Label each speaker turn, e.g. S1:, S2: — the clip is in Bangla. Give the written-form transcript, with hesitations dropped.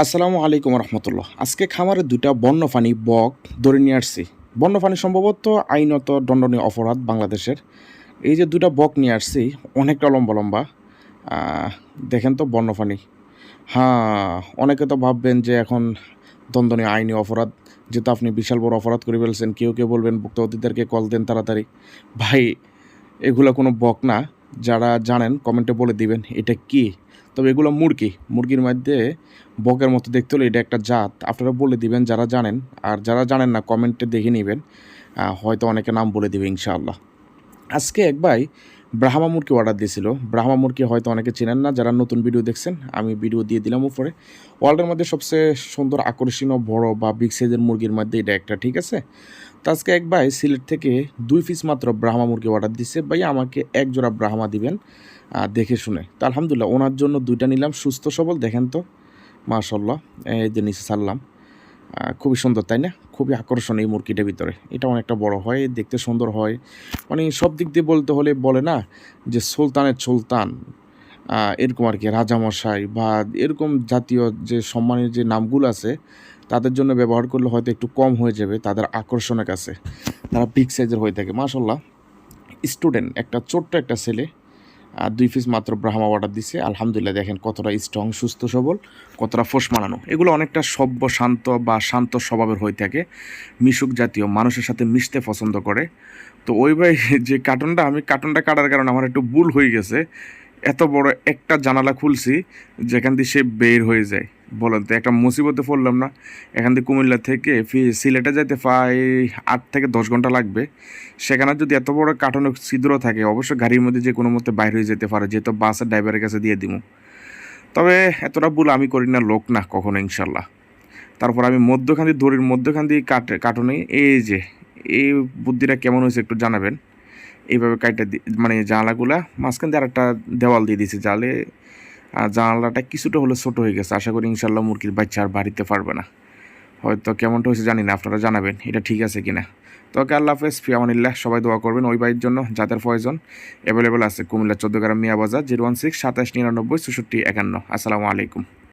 S1: আসসালামু আলাইকুম রহমতুল্লাহ। আজকে খামারে দুইটা বন্যপ্রাণী বক ধরে নিয়ে আসছি। বন্যপ্রাণী সম্ভবত আইনত দণ্ডনীয় অপরাধ বাংলাদেশের। এই যে দুইটা বক নিয়ে আসছি, অনেকটা লম্বা লম্বা। দেখেন তো বন্যপ্রাণী। হ্যাঁ, অনেকে তো ভাববেন যে এখন দণ্ডনীয় আইনি অপরাধ, যেহেতু আপনি বিশাল বড় অপরাধ করে ফেলছেন। কেউ কেউ বলবেন ভুক্তভোগীদেরকে কল দেন তাড়াতাড়ি। ভাই, এগুলো কোনো বক না। যারা জানেন কমেন্টে বলে দিবেন এটা কি। তবে এগুলো মুরগির মধ্যে বকের মতো দেখতে হলে এটা একটা জাত। আপনারা বলে দিবেন যারা জানেন, আর যারা জানেন না কমেন্টে দেখে নেবেন। হয়তো অনেকে নাম বলে দিবে ইনশাআল্লাহ। আজকে এক ভাই ব্রাহ্মা মুরগি অর্ডার দিয়েছিল। ব্রাহ্মা মুরগি হয়তো অনেকে চেনেন না, যারা নতুন ভিডিও দেখছেন আমি ভিডিও দিয়ে দিলাম উপরে। ওয়ার্ল্ডের মধ্যে সবচেয়ে সুন্দর আকর্ষণীয় বড় বা বিগ সাইজের মুরগির মধ্যে এটা একটা, ঠিক আছে। তো আজকে এক ভাই সিলেট থেকে 2 পিস মাত্র ব্রাহ্মা মুরগি অর্ডার দিচ্ছে। ভাই আমাকে এক জোড়া ব্রাহ্মা দিবেন দেখে শুনে। তো আলহামদুলিল্লাহ ওনার জন্য 2টা নিলাম, সুস্থ সবল। দেখেন তো মাশাআল্লাহ, এই যে নিচে ছাড়লাম। খুবই সুন্দর তাই না? খুবই আকর্ষণীয় এই মুরগিটার ভিতরে। এটা অনেকটা বড় হয়, দেখতে সুন্দর হয়। মানে সব দিক দিয়ে বলতে হলে বলে না যে সুলতানের সুলতান, এরকম আর কি, রাজামশাই বা এরকম জাতীয় যে সম্মানের যে নামগুলো আছে তাদের জন্য ব্যবহার করলে হয়তো একটু কম হয়ে যাবে তাদের আকর্ষণের কাছে। তারা বিগ সাইজের হয়ে থাকে মাশাআল্লাহ। স্টুডেন্ট একটা ছোট্ট একটা ছেলে 2 পিস মাত্র ব্রাহ্মা অর্ডার দিছে। আলহামদুলিল্লাহ দেখেন কতটা স্ট্রং, সুস্থ সবল, কতটা ফোঁস মানানো। এগুলো অনেকটা সভ্য শান্ত বা শান্ত স্বভাবের হয়ে থাকে। মিশুক জাতীয়, মানুষের সাথে মিশতে পছন্দ করে। তো ওই ভাই যে কার্টনটা কাটার কারণে আমার একটু ভুল হয়ে গেছে। এত বড় একটা জানালা খুলছি যেখান দিয়ে সে বের হয়ে যায়। বলেন তো একটা মুসিবতে পড়লাম না? এখান থেকে কুমিল্লা থেকে সিলেটে যাইতে প্রায় 8 থেকে 10 ঘন্টা লাগবে। সেখানে যদি এত বড় কার্টনের ছিদ্র থাকে, অবশ্য গাড়ির মধ্যে যে কোনো মতে বাইরে হয়ে যেতে পারে, যেহেতু বাসের ড্রাইভারের কাছে দিয়ে দিব। তবে এতটা ভুল আমি করি না, লোক না কখনো ইনশাল্লাহ। তারপর আমি দড়ির মধ্যখান দিয়ে কার্টনে এই বুদ্ধিটা কেমন হয়েছে একটু জানাবেন। এইভাবে মানে জানালাগুলা মাঝখান দিয়ে আরেকটা দেওয়াল দিয়ে দিয়েছে জালে। জানালাটা কিছুটা হলে ছোটো হয়ে গেছে। আশা করি ইনশাল্লাহ মুরগির বাচ্চা আর বাড়িতে পারবে না। হয়তো কেমনটা হয়েছে জানি না, আপনারা জানাবেন এটা ঠিক আছে কিনা। তো ওকে, আল্লাহ হাফেজ, ফি আমানিল্লাহ। সবাই দোয়া করবেন ওই ভাইয়ের জন্য যাদের প্রয়োজন। অ্যাভেলেবেল আছে কুমিল্লা 14 গ্রাম মিয়া বাজার, 016 27 99 64 51। আসসালামু আলাইকুম।